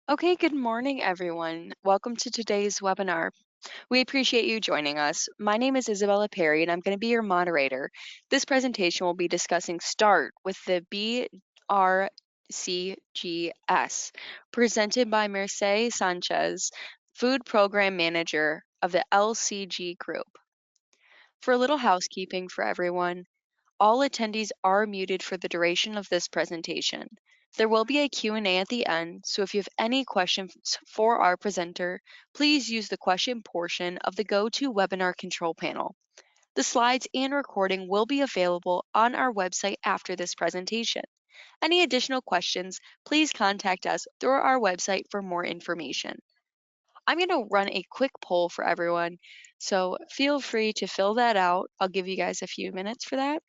Okay, good morning, everyone. Welcome to today's webinar. We appreciate you joining us. My name is Isabella Perry, and I'm going to be your moderator. This presentation will be discussing START with the BRCGS, presented by Merce Sanchez, Food Program Manager of the LCG Group. For a little housekeeping for everyone, all attendees are muted for the duration of this presentation. There will be a Q&A at the end, so if you have any questions for our presenter, please use the question portion of the GoToWebinar control panel. The slides and recording will be available on our website after this presentation. Any additional questions, please contact us through our website for more information. I'm going to run a quick poll for everyone, so feel free to fill that out. I'll give you guys a few minutes for that.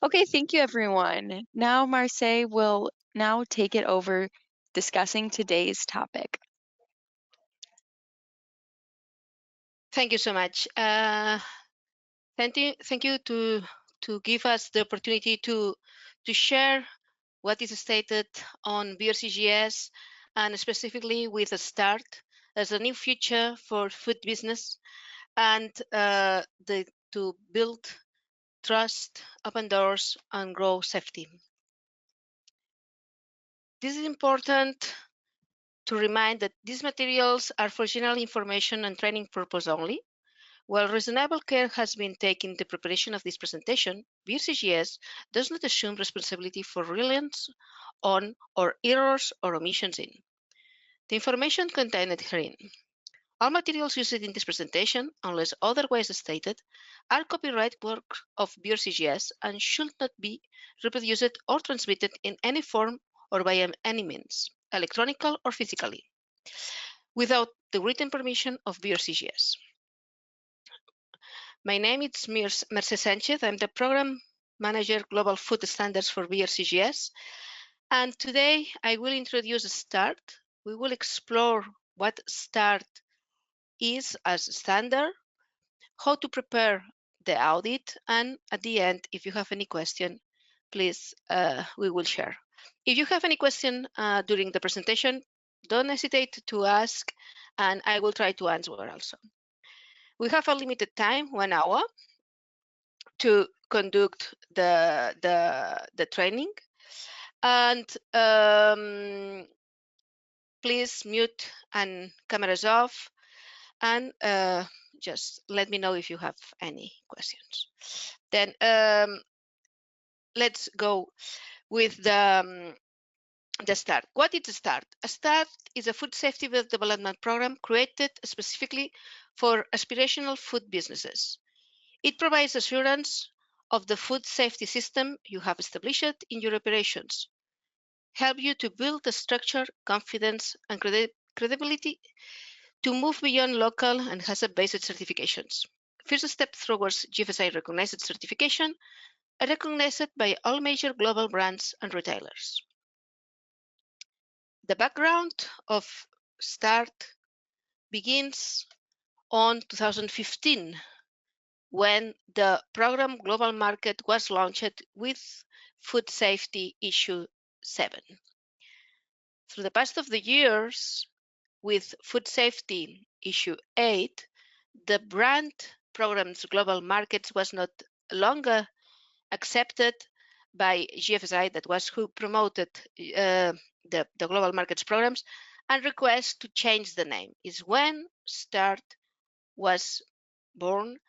Okay, thank you, everyone. Now Marseille will now take it over discussing today's topic. Thank you so much. Thank you to give us the opportunity to share what is stated on BRCGS and specifically with a START as a new future for food business and to build trust, open doors, and grow safety. This is important to remind that these materials are for general information and training purpose only. While reasonable care has been taken in the preparation of this presentation, BRCGS does not assume responsibility for reliance on or errors or omissions in the information contained herein. All materials used in this presentation, unless otherwise stated, are copyright work of BRCGS and should not be reproduced or transmitted in any form or by any means, electronical or physically, without the written permission of BRCGS. My name is Merce Sanchez. I'm the Program Manager Global Food Standards for BRCGS. And today I will introduce START. We will explore what START is as a standard, how to prepare the audit, and at the end, if you have any question, please, we will share. If you have any question during the presentation, don't hesitate to ask, and I will try to answer also. We have a limited time, 1 hour, to conduct the training, and please mute and cameras off, and just let me know if you have any questions. Then let's go with the START. What is START? A START is a food safety development program created specifically for aspirational food businesses. It provides assurance of the food safety system you have established in your operations, help you to build the structure, confidence, and credibility to move beyond local and HACCP-based certifications. First step towards GFSI recognized certification, recognized by all major global brands and retailers. The background of START begins on 2015, when the program Global Market was launched with Food Safety Issue 7. Through the past of the years, with Food Safety Issue 8, the brand program's Global Markets was not longer accepted by GFSI, that was who promoted the Global Markets programs, and request to change the name. Is when START was born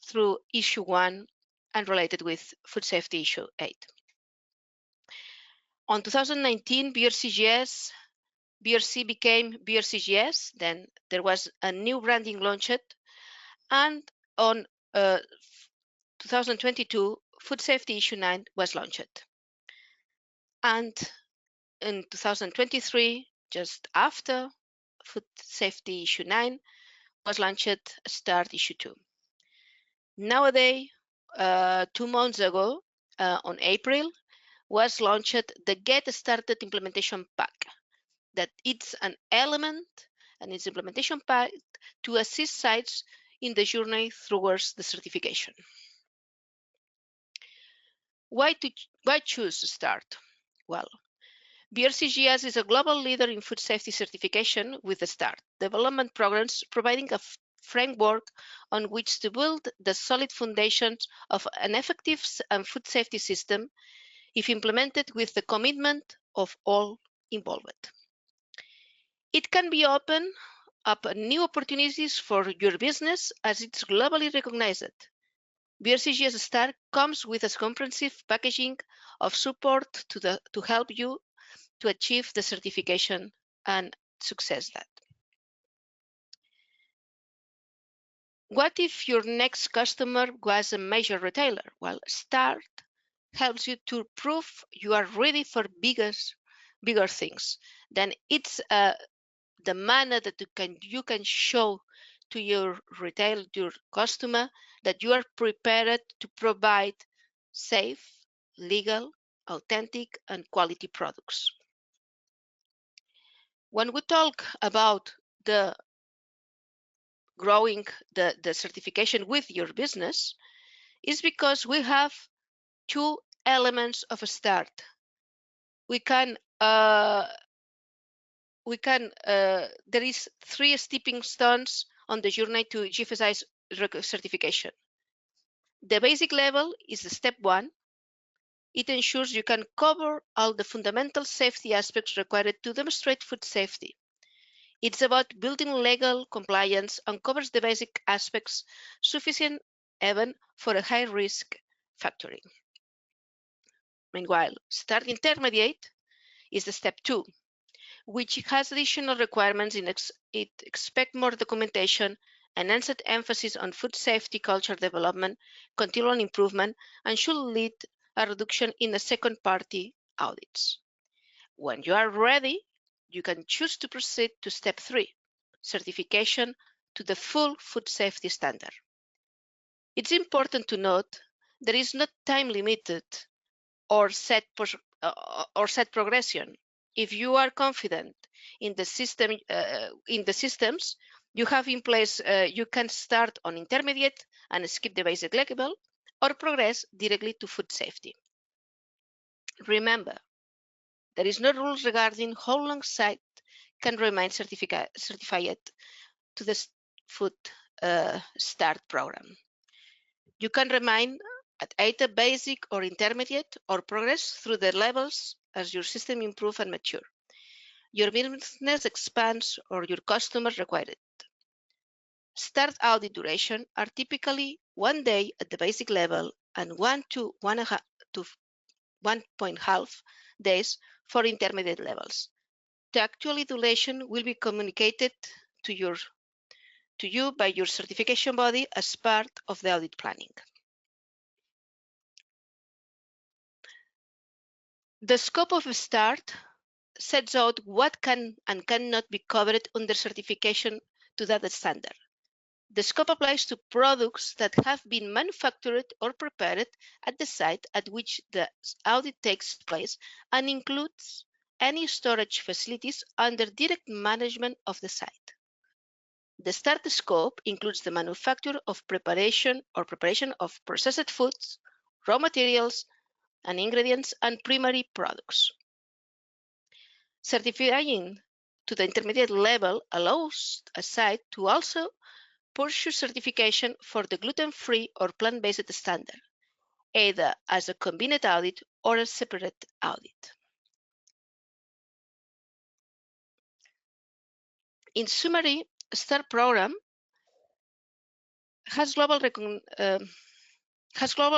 through Issue 1 and related with Food Safety Issue 8. On 2019, BRCGS, BRC became BRCGS, then there was a new branding launched, and on 2022, Food Safety Issue 9 was launched. And in 2023, just after Food Safety Issue 9 was launched, START Issue 2. Nowadays, 2 months ago, on April, was launched the Get Started Implementation Pack. That it's an element and its implementation pack to assist sites in the journey towards the certification. Why choose START? Well, BRCGS is a global leader in food safety certification with the START development programs, providing a framework on which to build the solid foundations of an effective food safety system if implemented with the commitment of all involved. It can be open up new opportunities for your business as it's globally recognized. BRCGS START comes with a comprehensive packaging of support to help you to achieve the certification and success that. What if your next customer was a major retailer? Well, START helps you to prove you are ready for bigger things. Then it's the manner that you can show to your customer that you are prepared to provide safe, legal, authentic, and quality products. When we talk about the growing the certification with your business, is because we have two elements of a START. There is 3 stepping stones on the journey to GFSI's certification. The basic level is the step 1. It ensures you can cover all the fundamental safety aspects required to demonstrate food safety. It's about building legal compliance and covers the basic aspects sufficient even for a high-risk factory. Meanwhile, START Intermediate is the step 2, which has additional requirements. It expects more documentation, enhanced emphasis on food safety culture development, continual improvement, and should lead a reduction in the second-party audits. When you are ready, you can choose to proceed to step 3, certification to the full food safety standard. It's important to note there is no time limited or set progression. If you are confident in the systems you have in place, you can start on intermediate and skip the basic level, or progress directly to food safety. Remember, there is no rules regarding how long site can remain certified to the food START program. You can remain at either basic or intermediate, or progress through the levels as your system improves and matures. Your business expands or your customers require it. START audit duration are typically 1 day at the basic level and 1 to 1.5 days for intermediate levels. The actual duration will be communicated to you by your certification body as part of the audit planning. The scope of START sets out what can and cannot be covered under certification to that standard. The scope applies to products that have been manufactured or prepared at the site at which the audit takes place and includes any storage facilities under direct management of the site. The START scope includes the manufacture of preparation of processed foods, raw materials, and ingredients, and primary products. Certifying to the intermediate level allows a site to also pursue certification for the gluten-free or plant-based standard, either as a combined audit or a separate audit. In summary, START program has global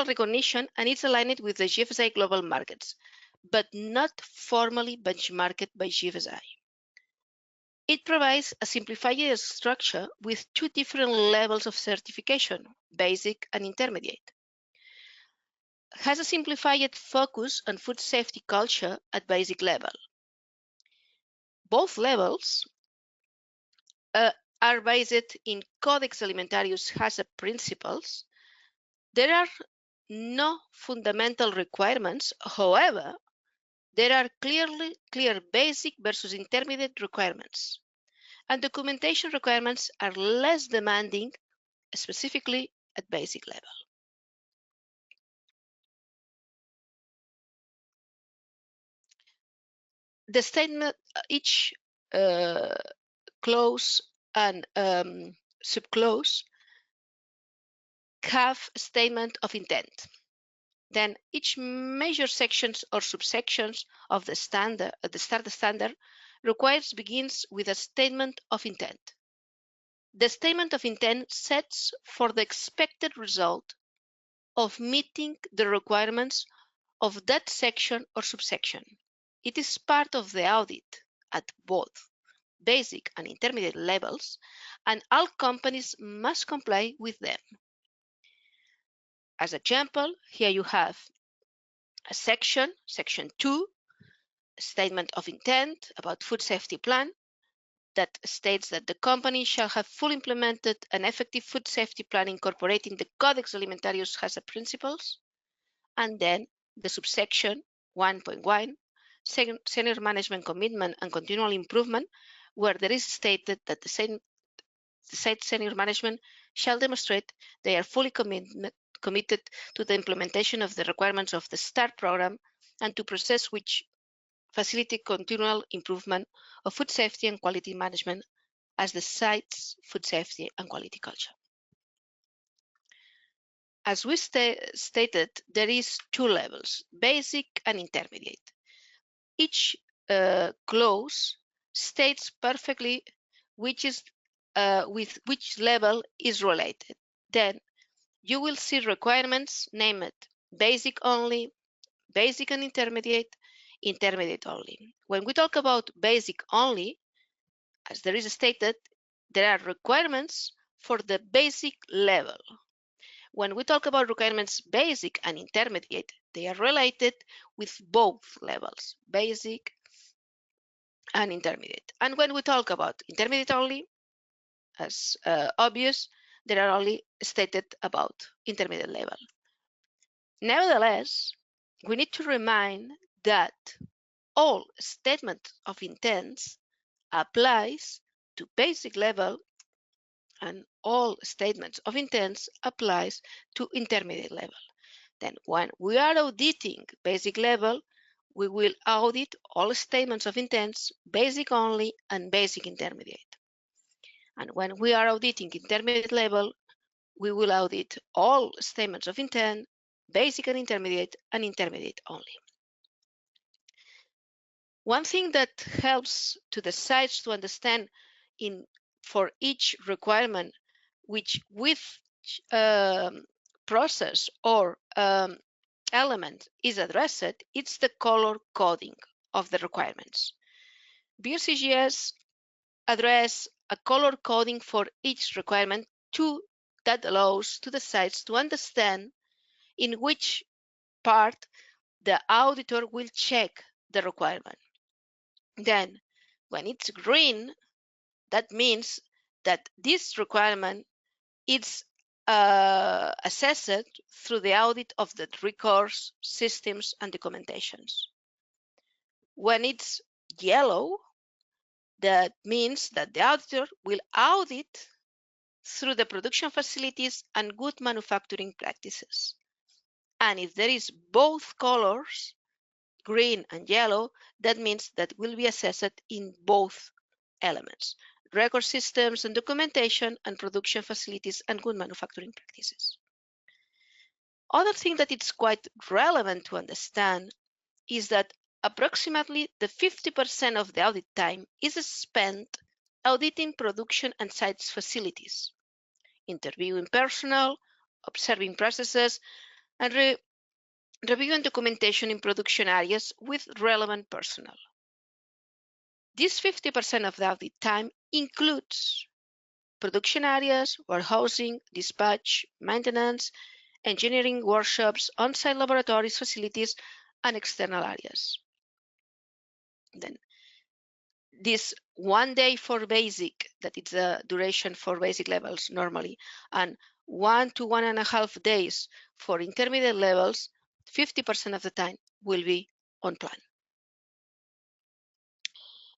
recognition and it's aligned with the GFSI global markets, but not formally benchmarked by GFSI. It provides a simplified structure with 2 different levels of certification, basic and intermediate. Has a simplified focus on food safety culture at basic level. both levels are based in Codex Alimentarius HACCP principles. There are no fundamental requirements. However, there are clear basic versus intermediate requirements, and documentation requirements are less demanding, specifically at basic level. The statement, each clause and subclause have a statement of intent. Then each major sections or subsections of the standard, standard begins with a statement of intent. The statement of intent sets for the expected result of meeting the requirements of that section or subsection. It is part of the audit at both basic and intermediate levels, and all companies must comply with them. As example, here you have a section 2, statement of intent about food safety plan, that states that the company shall have fully implemented an effective food safety plan incorporating the Codex Alimentarius HACCP principles, and then the subsection 1.1, senior management commitment and continual improvement, where there is stated that the site senior management shall demonstrate they are fully committed to the implementation of the requirements of the START program and to process which facilitate continual improvement of food safety and quality management as the site's food safety and quality culture. As we stated, there is two levels, basic and intermediate. Each clause states perfectly which is with which level is related. Then you will see requirements named basic only, basic and intermediate, intermediate only. When we talk about basic only, as there is stated, there are requirements for the basic level. When we talk about requirements basic and intermediate, they are related with both levels, basic and intermediate. And when we talk about intermediate only, as obvious, there are only stated about intermediate level. Nevertheless, we need to remind that all statement of intents applies to basic level and all statements of intents applies to intermediate level. Then when we are auditing basic level, we will audit all statements of intents, basic only and basic intermediate. And when we are auditing intermediate level, we will audit all statements of intent, basic and intermediate only. One thing that helps to the sites to understand for each requirement which process or element is addressed, it's the color coding of the requirements. BRCGS address a color coding for each requirement that allows to the sites to understand in which part the auditor will check the requirement. Then, when it's green, that means that this requirement is assessed through the audit of the records, systems, and documentations. When it's yellow, that means that the auditor will audit through the production facilities and good manufacturing practices. And if there is both colors, green and yellow, that means that will be assessed in both elements, record systems and documentation and production facilities and good manufacturing practices. Other thing that it's quite relevant to understand is that approximately the 50% of the audit time is spent auditing production and sites facilities, interviewing personnel, observing processes, and reviewing documentation in production areas with relevant personnel. This 50% of the audit time includes production areas, warehousing, dispatch, maintenance, engineering workshops, on-site laboratories, facilities, and external areas. Then, this 1 day for basic, that is the duration for basic levels normally, and 1 to 1.5 days for intermediate levels, 50% of the time will be on plan.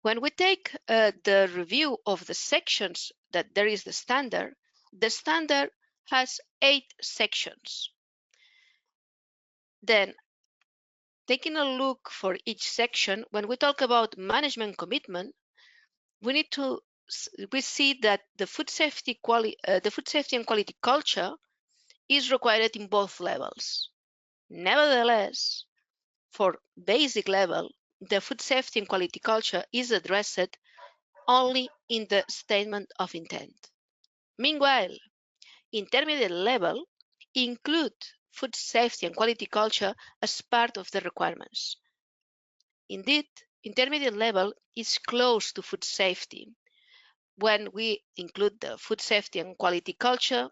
When we take the review of the sections that there is the standard has 8 sections. Then, taking a look for each section, when we talk about management commitment, we see that the food safety and quality culture is required in both levels. Nevertheless, for basic level, the food safety and quality culture is addressed only in the statement of intent. Meanwhile, intermediate level include food safety and quality culture as part of the requirements. Indeed, intermediate level is close to food safety. When we include the food safety and quality culture,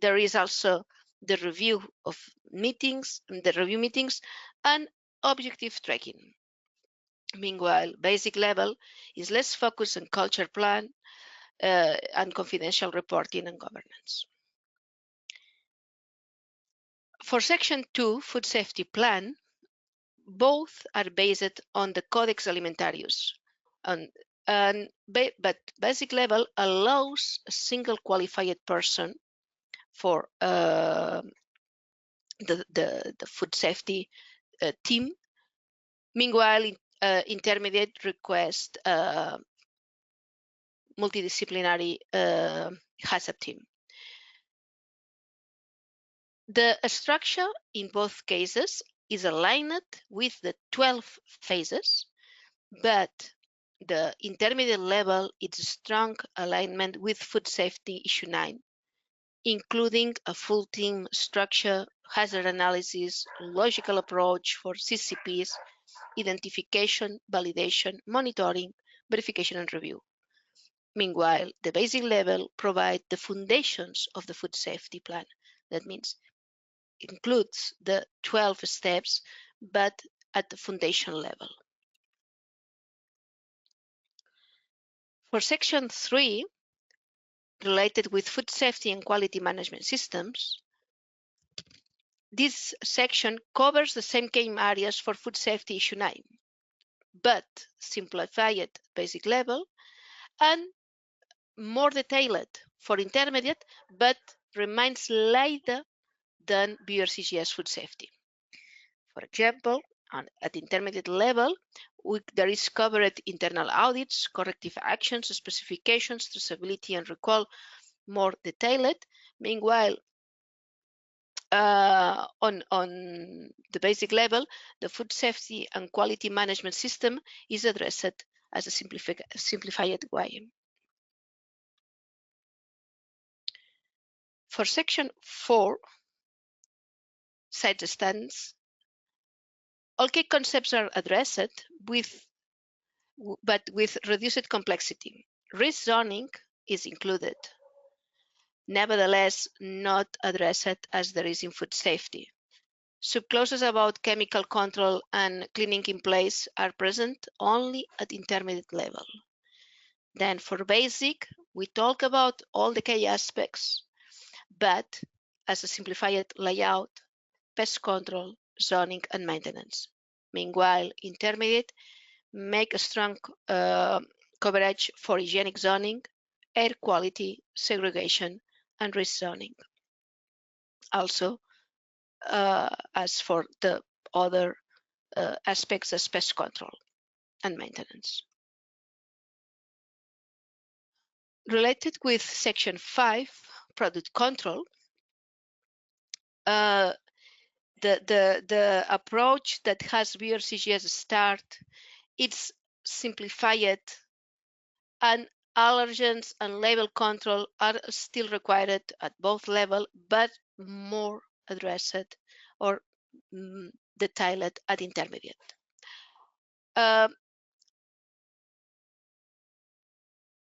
there is also the review meetings and objective tracking. Meanwhile, basic level is less focused on culture plan and confidential reporting and governance. For Section 2, Food Safety Plan, both are based on the Codex Alimentarius, but basic level allows a single qualified person for the food safety team. Meanwhile, intermediate request multidisciplinary HACCP team. The structure in both cases is aligned with the 12 phases, but the intermediate level is strong alignment with food safety issue 9, including a full team structure, hazard analysis, logical approach for CCPs, identification, validation, monitoring, verification, and review. Meanwhile, the basic level provides the foundations of the food safety plan. That means it includes the 12 steps, but at the foundation level. For Section 3, related with food safety and quality management systems, this section covers the same key areas for food safety issue 9, but simplified at basic level and more detailed for intermediate, but remains lighter than BRCGS food safety. For example, at intermediate level, there is covered internal audits, corrective actions, specifications, traceability, and recall, more detailed. Meanwhile, on the basic level, the food safety and quality management system is addressed as a simplified way. For Section 4, side stands, all key concepts are addressed but with reduced complexity. Risk zoning is included, nevertheless not addressed as there is in food safety. Subclauses about chemical control and cleaning in place are present only at intermediate level. Then for basic, we talk about all the key aspects, but as a simplified layout, pest control, zoning, and maintenance. Meanwhile, intermediate make a strong coverage for hygienic zoning, air quality, segregation, and risk zoning. Also, as for the other aspects as pest control and maintenance. Related with Section 5, product control, the approach that has BRCGS start, it's simplified, and allergens and label control are still required at both levels, but more addressed or detailed at intermediate.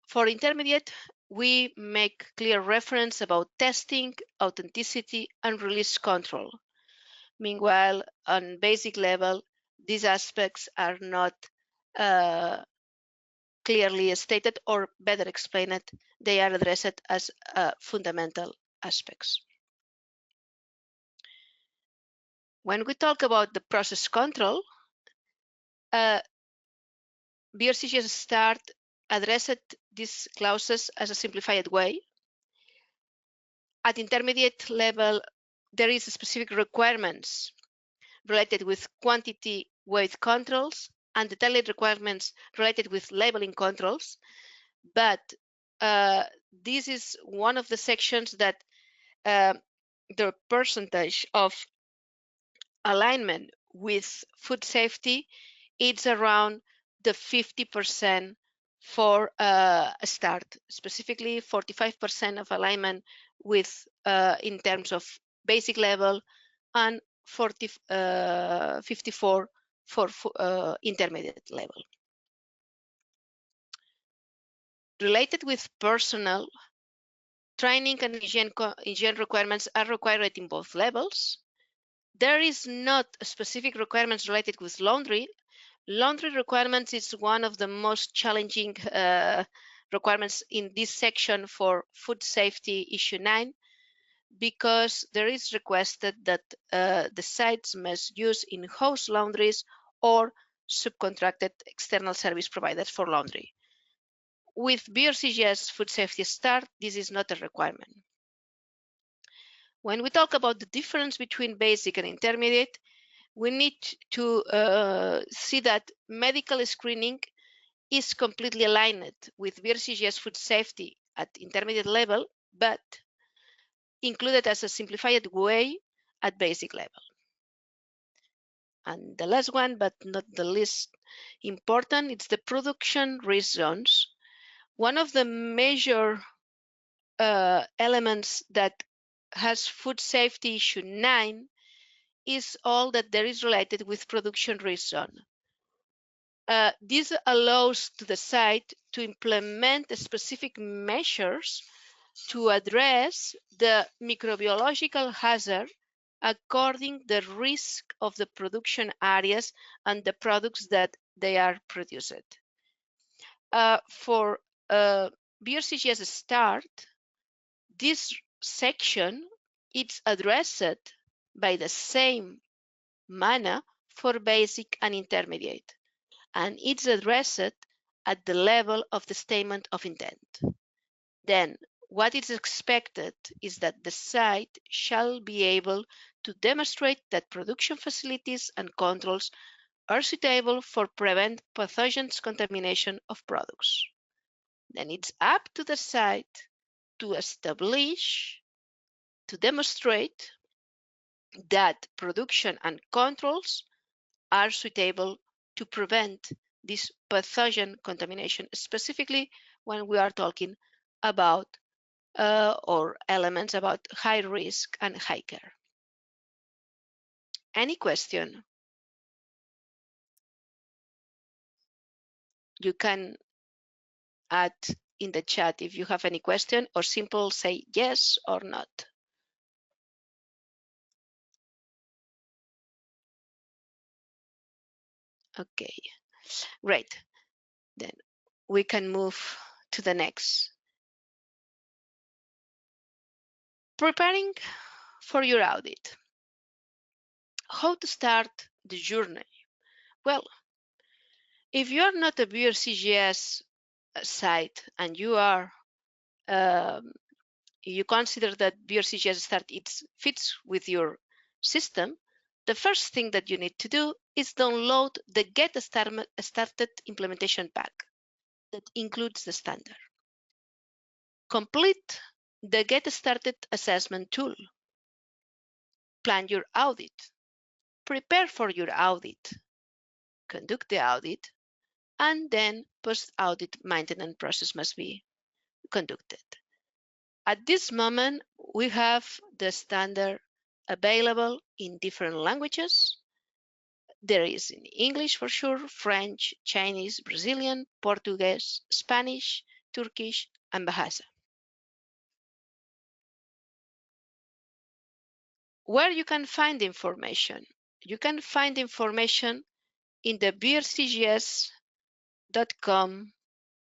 For intermediate, we make clear reference about testing, authenticity, and release control. Meanwhile, on basic level, these aspects are not clearly stated, or better explained, they are addressed as fundamental aspects. When we talk about the process control, BRCGS start addressed these clauses as a simplified way. At intermediate level, there is specific requirements related with quantity weight controls and detailed requirements related with labeling controls. But this is one of the sections that the percentage of alignment with food safety is around the 50% for a start, specifically 45% of alignment with in terms of basic level and 54 for intermediate level. Related with personnel, training and hygiene requirements are required in both levels. There is not specific requirements related with laundry. Laundry requirements is one of the most challenging requirements in this section for food safety issue 9, because there is requested that the sites must use in-house laundries or subcontracted external service providers for laundry. With BRCGS Food Safety Start, this is not a requirement. When we talk about the difference between basic and intermediate, we need to see that medical screening is completely aligned with BRCGS food safety at intermediate level, but included as a simplified way at basic level. And the last one, but not the least important, it's the production risk zones. One of the major elements that has food safety issue 9 is all that there is related with production risk zone. This allows to the site to implement specific measures to address the microbiological hazard according the risk of the production areas and the products that they are produced. For BRCGS Start, this section is addressed by the same manner for basic and intermediate, and it's addressed at the level of the statement of intent. Then what is expected is that the site shall be able to demonstrate that production facilities and controls are suitable for prevent pathogens contamination of products. Then it's up to the site to establish, to demonstrate that production and controls are suitable to prevent this pathogen contamination, specifically when we are talking about or elements about high risk and high care. Any question? You can add in the chat if you have any question, or simple say yes or not. Okay, great. Then we can move to the next. Preparing for your audit. How to start the journey? Well, if you are not a BRCGS site and you are you consider that BRCGS Start fits with your system, the first thing that you need to do is download the Get Started implementation pack that includes the standard. Complete the Get Started assessment tool. Plan your audit. Prepare for your audit. Conduct the audit, and then post-audit maintenance process must be conducted. At this moment, we have the standard available in different languages. There is in English for sure, French, Chinese, Brazilian, Portuguese, Spanish, Turkish, and Bahasa. Where you can find information? You can find information in the brcgs.com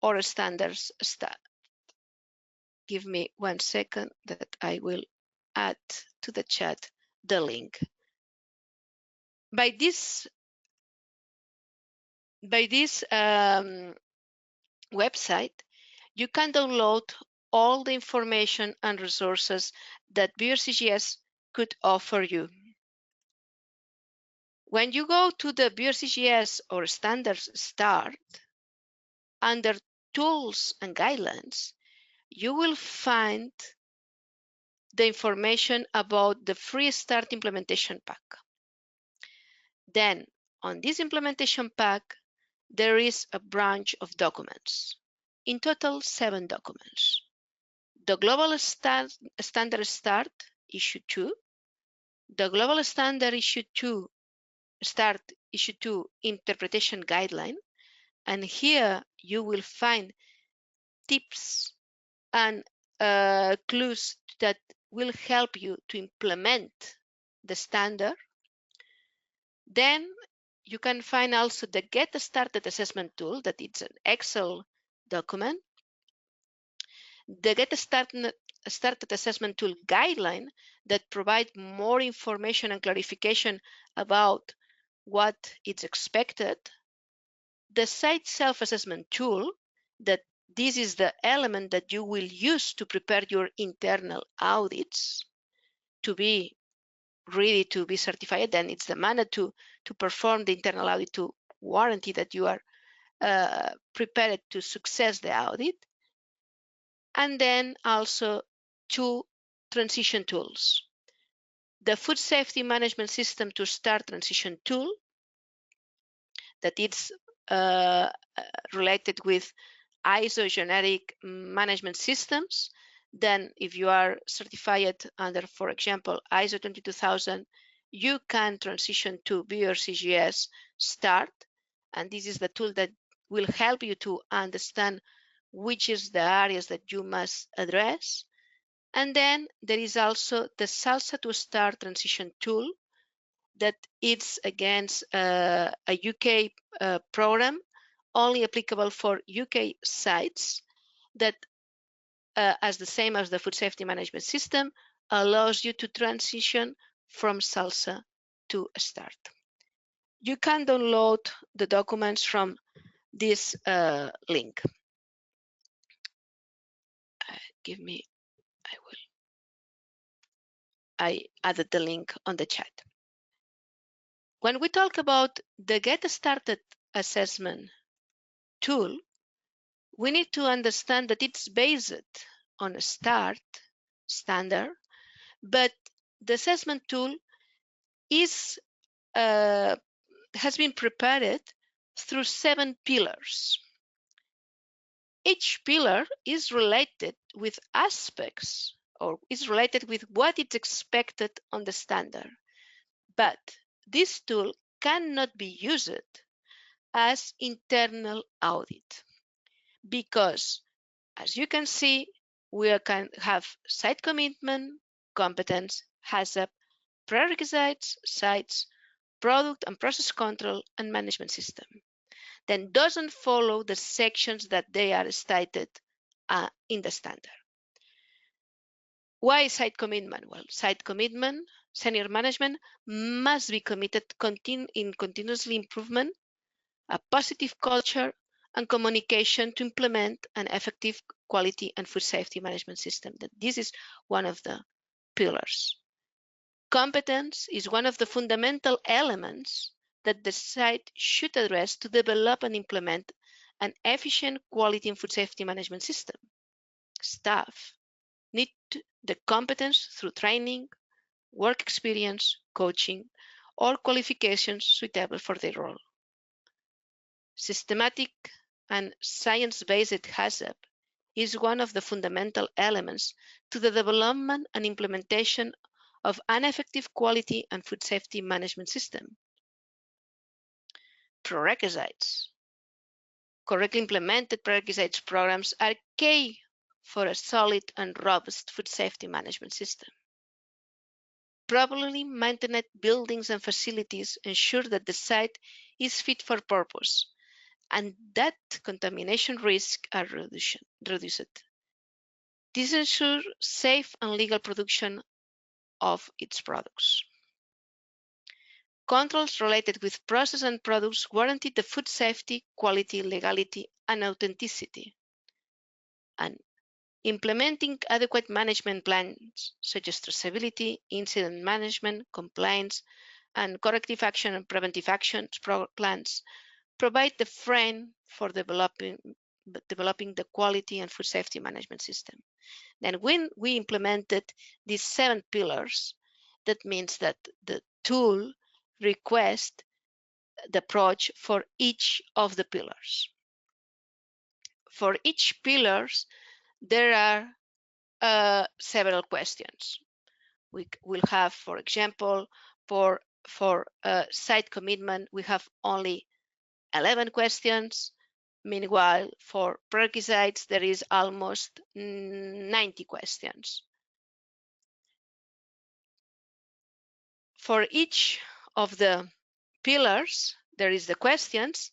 or standards start. Give me 1 second that I will add to the chat the link. By this website, you can download all the information and resources that BRCGS could offer you. When you go to the BRCGS or Standards Start, under Tools and Guidelines, you will find the information about the Free Start Implementation Pack. Then, on this implementation pack, there is a branch of documents. In total, 7 documents. The Global Standard Start Issue 2, the Global Standard Issue 2 Start Issue 2 Interpretation Guideline, and here you will find tips and clues that will help you to implement the standard. Then you can find also the Get Started Assessment Tool, that it's an Excel document. The Get Started Assessment Tool guideline that provide more information and clarification about what is expected. The Site Self-Assessment Tool, that this is the element that you will use to prepare your internal audits to be ready to be certified. Then it's the manner to perform the internal audit to warranty that you are prepared to success the audit. And then also 2 transition tools. The Food Safety Management System to Start Transition Tool, that it's related with ISO generic management systems. Then if you are certified under, for example, ISO 22000, you can transition to BRCGS Start. And this is the tool that will help you to understand which is the areas that you must address. And then there is also the SALSA to Start Transition Tool, that it's against a UK program, only applicable for UK sites, that as the same as the Food Safety Management System, allows you to transition from SALSA to Start. You can download the documents from this link. I added the link on the chat. When we talk about the Get Started Assessment Tool, we need to understand that it's based on a START standard, but the assessment tool is has been prepared through 7 pillars. Each pillar is related with aspects, or is related with what is expected on the standard. But this tool cannot be used as internal audit, because as you can see, we can have site commitment, competence, HACCP, prerequisites, sites, product and process control, and management system. Then doesn't follow the sections that they are stated in the standard. Why site commitment? Well, site commitment, senior management must be committed in continuously improvement, a positive culture, and communication to implement an effective quality and food safety management system. This is one of the pillars. Competence is one of the fundamental elements that the site should address to develop and implement an efficient quality and food safety management system. Staff need the competence through training, work experience, coaching, or qualifications suitable for their role. Systematic and science-based HACCP is one of the fundamental elements to the development and implementation of an effective quality and food safety management system. Prerequisites. Correctly implemented prerequisites programs are key for a solid and robust food safety management system. Properly maintained buildings and facilities ensure that the site is fit for purpose and that contamination risk are reduced. This ensures safe and legal production of its products. Controls related with process and products guarantee the food safety, quality, legality, and authenticity. And implementing adequate management plans such as traceability, incident management, compliance, and corrective action and preventive action plans provide the frame for developing the quality and food safety management system. Then when we implemented these 7 pillars, that means that the tool requests the approach for each of the pillars. For each pillars, there are several questions. We will have, for example, for site commitment, we have only 11 questions. Meanwhile, for prerequisites, there is almost 90 questions. For each of the pillars, there is the questions,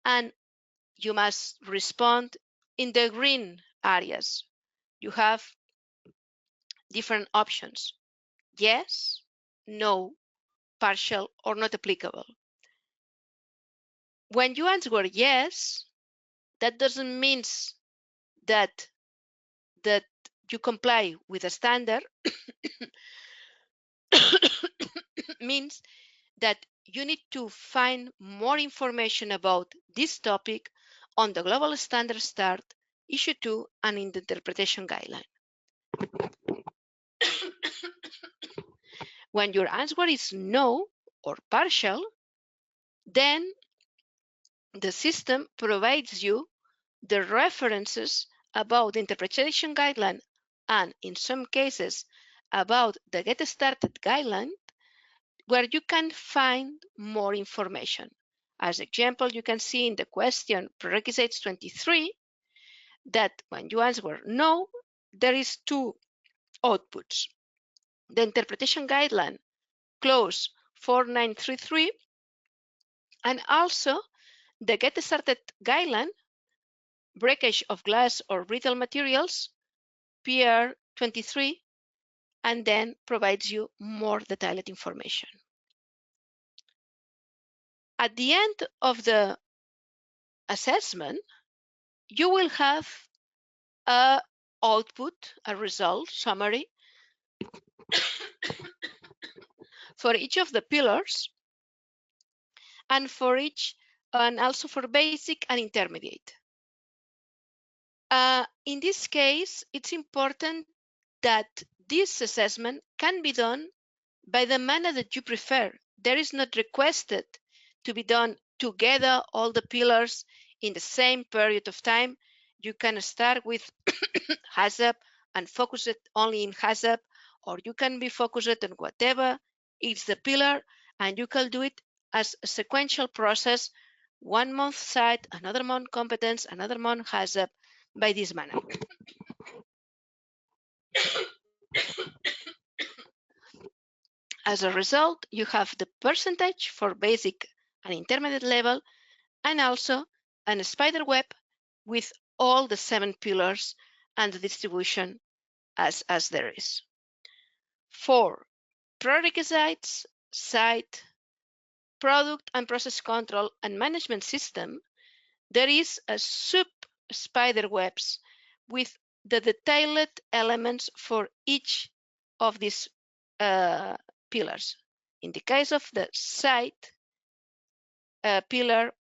and you must respond in the green areas. You have different options: yes, no, partial, or not applicable. When you answer yes, that doesn't mean that you comply with a standard. Means that you need to find more information about this topic on the Global Standard Start, Issue 2, and in the interpretation guideline. When your answer is no or partial, then the system provides you the references about the interpretation guideline and, in some cases, about the Get Started guideline, where you can find more information. As example, you can see in the question prerequisites 23 that when you answer no, there is 2 outputs. The interpretation guideline clause 4933 and also the Get Started guideline, breakage of glass or brittle materials, PR 23, and then provides you more detailed information. At the end of the assessment, you will have a output, a result summary for each of the pillars and also for basic and intermediate. In this case, it's important that this assessment can be done by the manner that you prefer. There is not requested to be done together, all the pillars in the same period of time. You can start with HACCP and focus it only in HACCP, or you can be focused on whatever is the pillar, and you can do it as a sequential process, 1 month site, another month competence, another month HACCP, by this manner. As a result, you have the percentage for basic and intermediate level, and also a spider web with all the 7 pillars and the distribution as there is. For prerequisites, site, product and process control and management system, there is a sub-spider webs with the detailed elements for each of these pillars. In the case of the site pillar,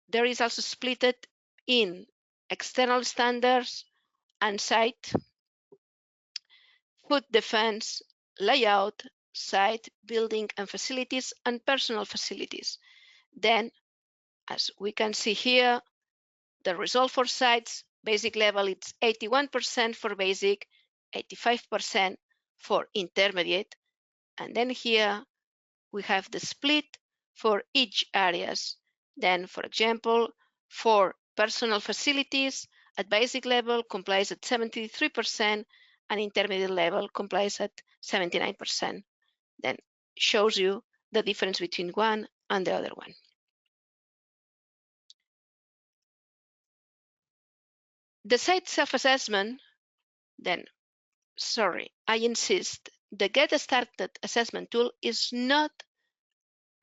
there is also split in external standards and site, food defense, layout, site, building and facilities, and personal facilities. Then, as we can see here, the result for sites, basic level, it's 81% for basic, 85% for intermediate. And then here we have the split for each areas. Then, for example, for personal facilities, at basic level complies at 73%, and intermediate level complies at 79%. Then shows you the difference between one and the other one. The site self-assessment, I insist, the Get Started assessment tool is not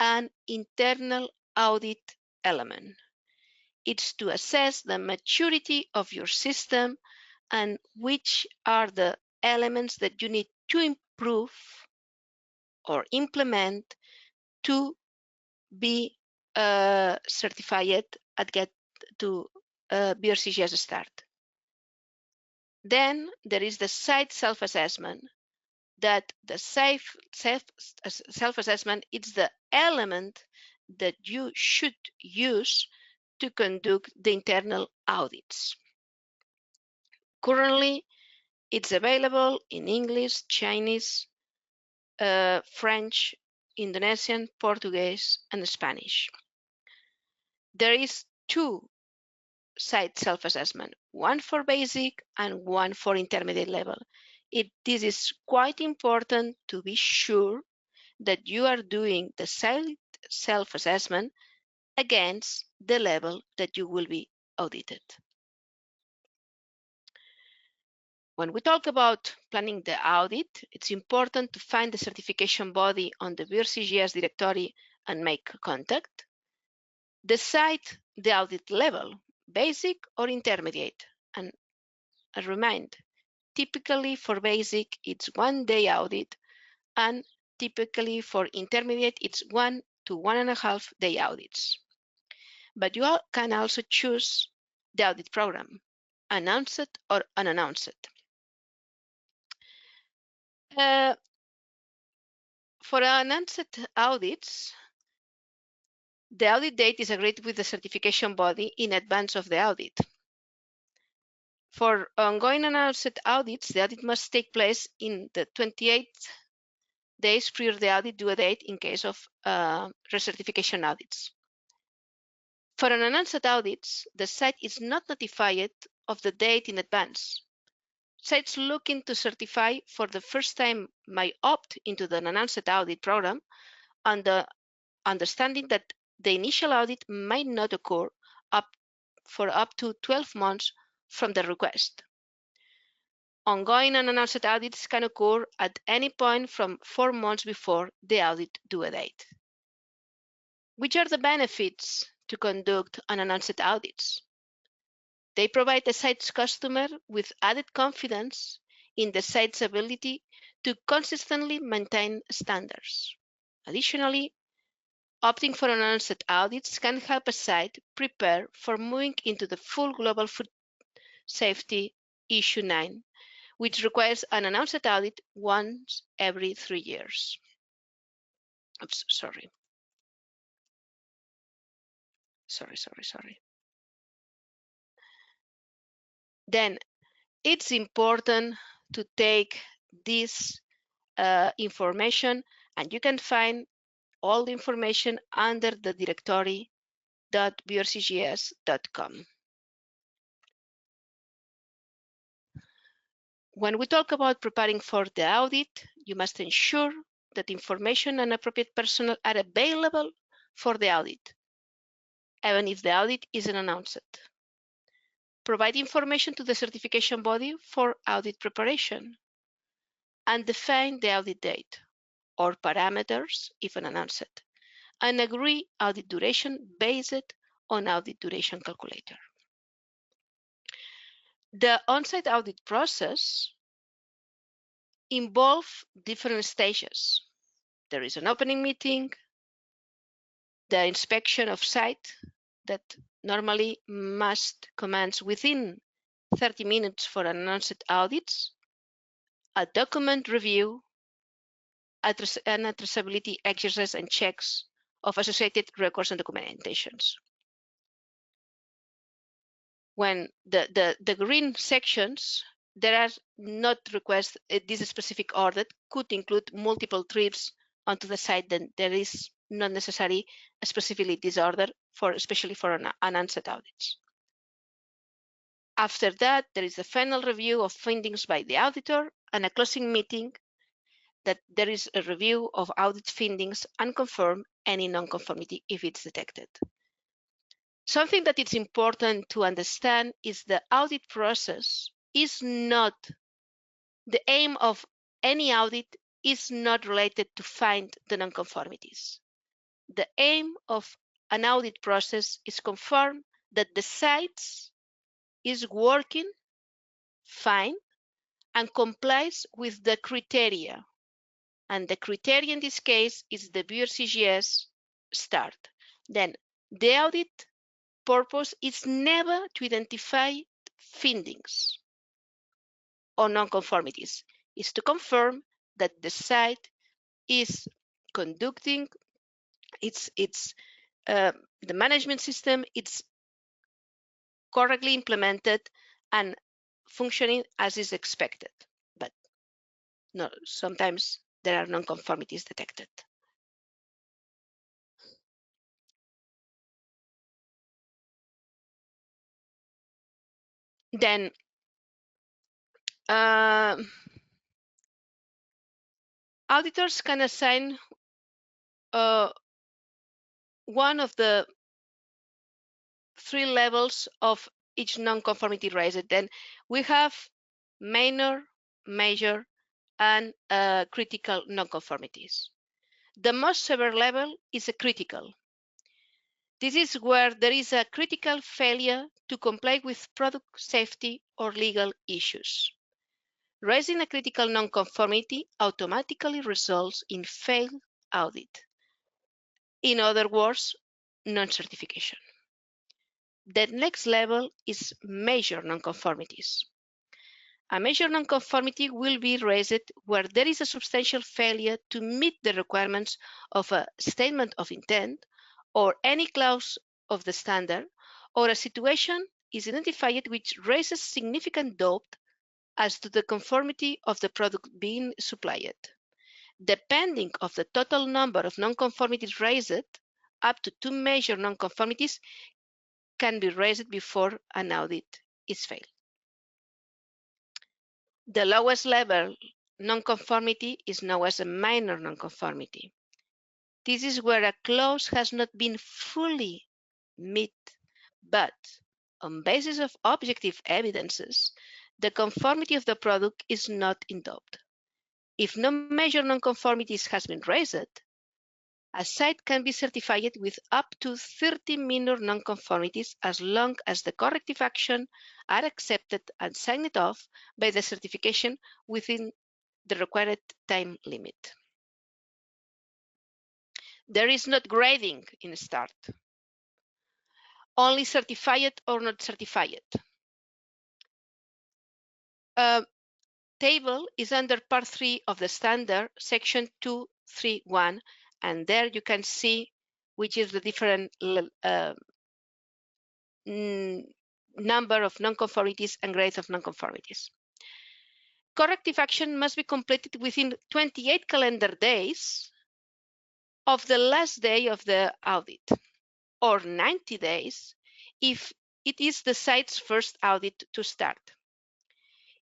an internal audit element. It's to assess the maturity of your system and which are the elements that you need to improve or implement to be certified at Get to BRCGS Start. Then there is the site self-assessment, that the self-assessment is the element that you should use to conduct the internal audits. Currently, it's available in English, Chinese, French, Indonesian, Portuguese, and Spanish. There is two site self-assessment, one for basic and one for intermediate level. This is quite important to be sure that you are doing the site self-assessment against the level that you will be audited. When we talk about planning the audit, it's important to find the certification body on the BRCGS directory and make contact. Decide the audit level, basic or intermediate. And a reminder, typically for basic, it's 1 day audit, and typically for intermediate, it's 1 to 1.5 day audits. But you can also choose the audit program, announced or unannounced. For announced audits, the audit date is agreed with the certification body in advance of the audit. For ongoing announced audits, the audit must take place in the 28 days prior to the audit due date in case of recertification audits. For unannounced audits, the site is not notified of the date in advance. Sites looking to certify for the first time may opt into the unannounced audit program on the understanding that the initial audit might not occur for up to 12 months from the request. Ongoing unannounced audits can occur at any point from 4 months before the audit due date. Which are the benefits to conduct unannounced audits? They provide the site's customer with added confidence in the site's ability to consistently maintain standards. Additionally, opting for unannounced audits can help a site prepare for moving into the full Global Food Safety Issue 9, which requires an announced audit once every 3 years. Oops, sorry. Then it's important to take this information, and you can find all the information under the directory.brcgs.com. When we talk about preparing for the audit, you must ensure that information and appropriate personnel are available for the audit, even if the audit isn't announced. Provide information to the certification body for audit preparation, and define the audit date or parameters if unannounced, and agree audit duration based on audit duration calculator. The on-site audit process involves different stages. There is an opening meeting, the inspection of site that normally must commence within 30 minutes for unannounced audits, a document review, and a traceability exercise and checks of associated records and documentations. When the green sections, there are not requests this specific order could include multiple trips onto the site, then there is not necessary specifically this order especially for unanswered audits. After that, there is a final review of findings by the auditor and a closing meeting that there is a review of audit findings and confirm any non-conformity if it's detected. Something that it's important to understand is the audit process is not, the aim of any audit is not related to find the nonconformities. The aim of an audit process is confirm that the sites is working fine and complies with the criteria. And the criteria in this case is the BRCGS start. Then the audit purpose is never to identify findings or nonconformities. It's to confirm that the site is conducting the management system, it's correctly implemented and functioning as is expected. But no, sometimes there are nonconformities detected. Then auditors can assign one of the 3 levels of each nonconformity raised. Then we have minor, major, and critical nonconformities. The most severe level is a critical. This is where there is a critical failure to comply with product safety or legal issues. Raising a critical nonconformity automatically results in failed audit. In other words, non-certification. The next level is major nonconformities. A major nonconformity will be raised where there is a substantial failure to meet the requirements of a statement of intent or any clause of the standard, or a situation is identified which raises significant doubt as to the conformity of the product being supplied. Depending on the total number of nonconformities raised, up to 2 major nonconformities can be raised before an audit is failed. The lowest level nonconformity is known as a minor nonconformity. This is where a clause has not been fully met, but on basis of objective evidences, the conformity of the product is not in doubt. If no major nonconformities has been raised, a site can be certified with up to 30 minor nonconformities as long as the corrective actions are accepted and signed off by the certification within the required time limit. There is not grading in START, only certified or not certified. Table is under part 3 of the standard, section 231, and there you can see which is the different number of nonconformities and grades of nonconformities. Corrective action must be completed within 28 calendar days of the last day of the audit, or 90 days if it is the site's first audit to start.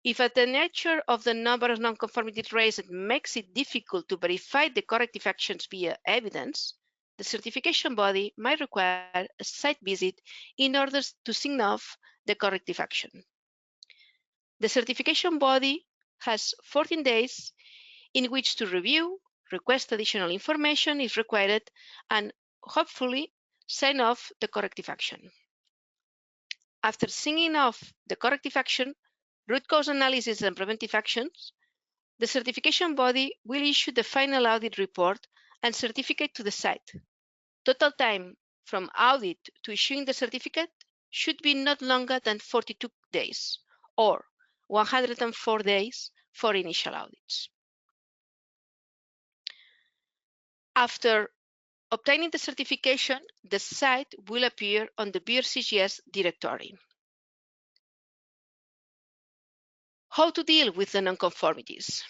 If the nature of the number of nonconformities raised makes it difficult to verify the corrective actions via evidence, the certification body might require a site visit in order to sign off the corrective action. The certification body has 14 days in which to review, request additional information if required, and hopefully sign off the corrective action. After signing off the corrective action, root cause analysis and preventive actions, the certification body will issue the final audit report and certificate to the site. Total time from audit to issuing the certificate should be not longer than 42 days or 104 days for initial audits. After obtaining the certification, the site will appear on the BRCGS directory. How to deal with the nonconformities?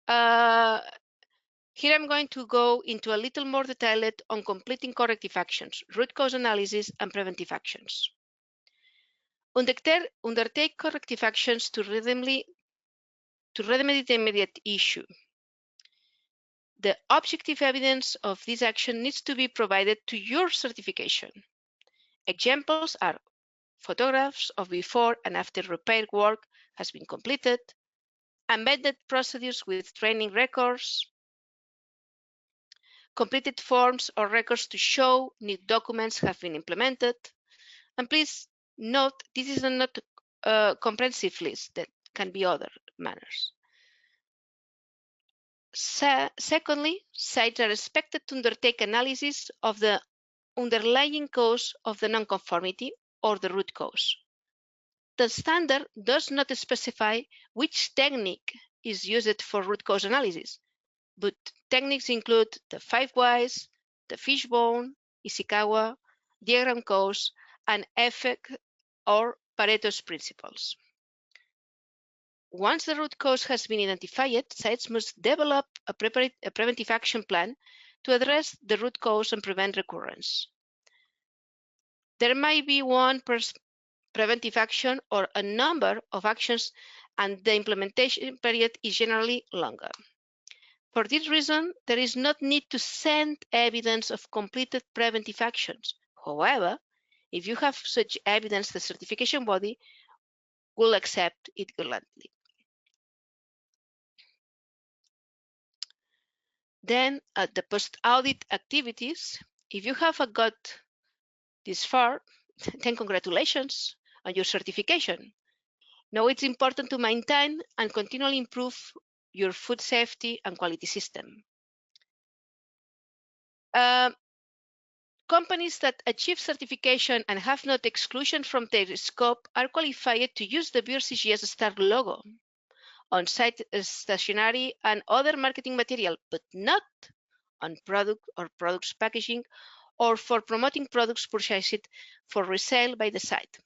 Here I'm going to go into a little more detail on completing corrective actions, root cause analysis, and preventive actions. Undertake corrective actions to remedy the immediate issue. The objective evidence of this action needs to be provided to your certification. Examples are photographs of before and after repair work has been completed, embedded procedures with training records, completed forms or records to show new documents have been implemented. And please note, this is not a comprehensive list. That can be other manners. Secondly, sites are expected to undertake analysis of the underlying cause of the nonconformity or the root cause. The standard does not specify which technique is used for root cause analysis, but techniques include the 5 whys, the fishbone, Ishikawa, diagram cause, and effect or Pareto's principles. Once the root cause has been identified, sites must develop a preventive action plan to address the root cause and prevent recurrence. There might be one preventive action or a number of actions, and the implementation period is generally longer. For this reason, there is no need to send evidence of completed preventive actions. However, if you have such evidence, the certification body will accept it gladly. Then, at the post-audit activities, if you have got this far, then congratulations on your certification. Now it's important to maintain and continually improve your food safety and quality system. Companies that achieve certification and have not exclusion from their scope are qualified to use the BRCGS STAR logo on site stationery and other marketing material, but not on product or products packaging or for promoting products purchased for resale by the site.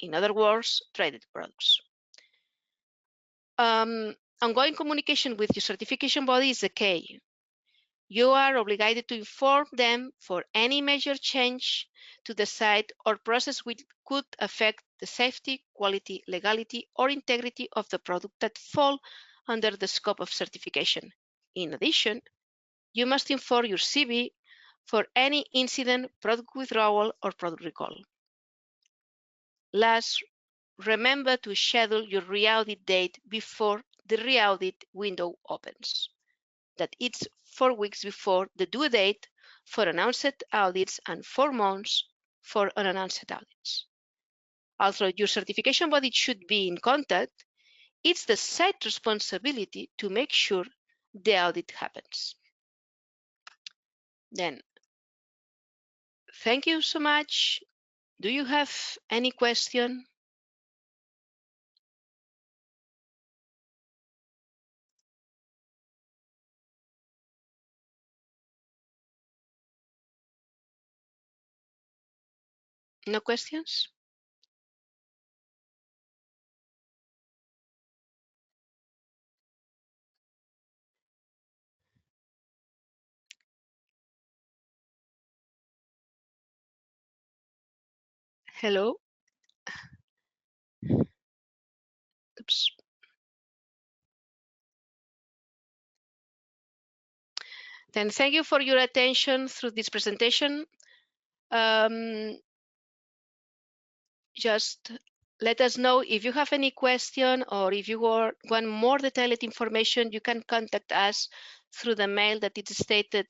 In other words, traded products. Ongoing communication with your certification body is the key. You are obligated to inform them for any major change to the site or process which could affect the safety, quality, legality, or integrity of the product that fall under the scope of certification. In addition, you must inform your CB for any incident, product withdrawal, or product recall. Last, remember to schedule your re-audit date before the re-audit window opens. That it's 4 weeks before the due date for announced audits and 4 months for unannounced audits. Although your certification body should be in contact, it's the site responsibility to make sure the audit happens. Then, thank you so much. Do you have any question? No questions? Hello? Oops. Then thank you for your attention through this presentation. Just let us know if you have any question, or if you want more detailed information, you can contact us through the mail that is stated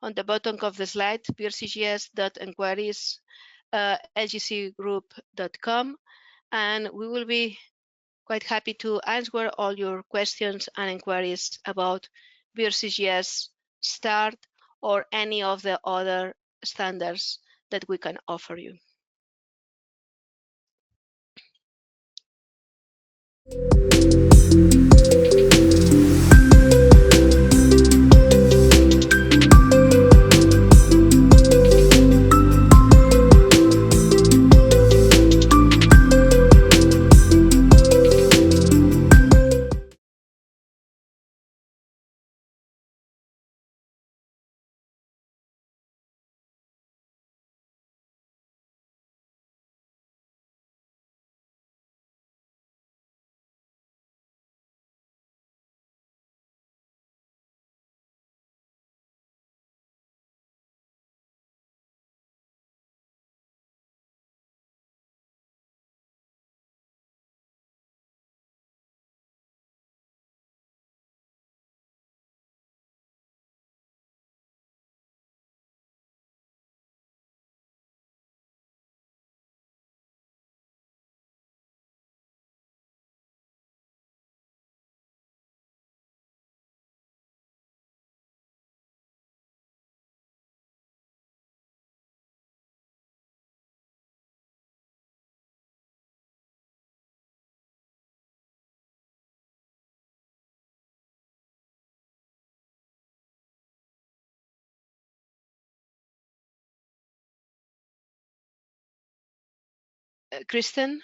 on the bottom of the slide, brcgs.enquiries@lgcgroup.com, and we will be quite happy to answer all your questions and inquiries about BRCGS START or any of the other standards that we can offer you. Kristen?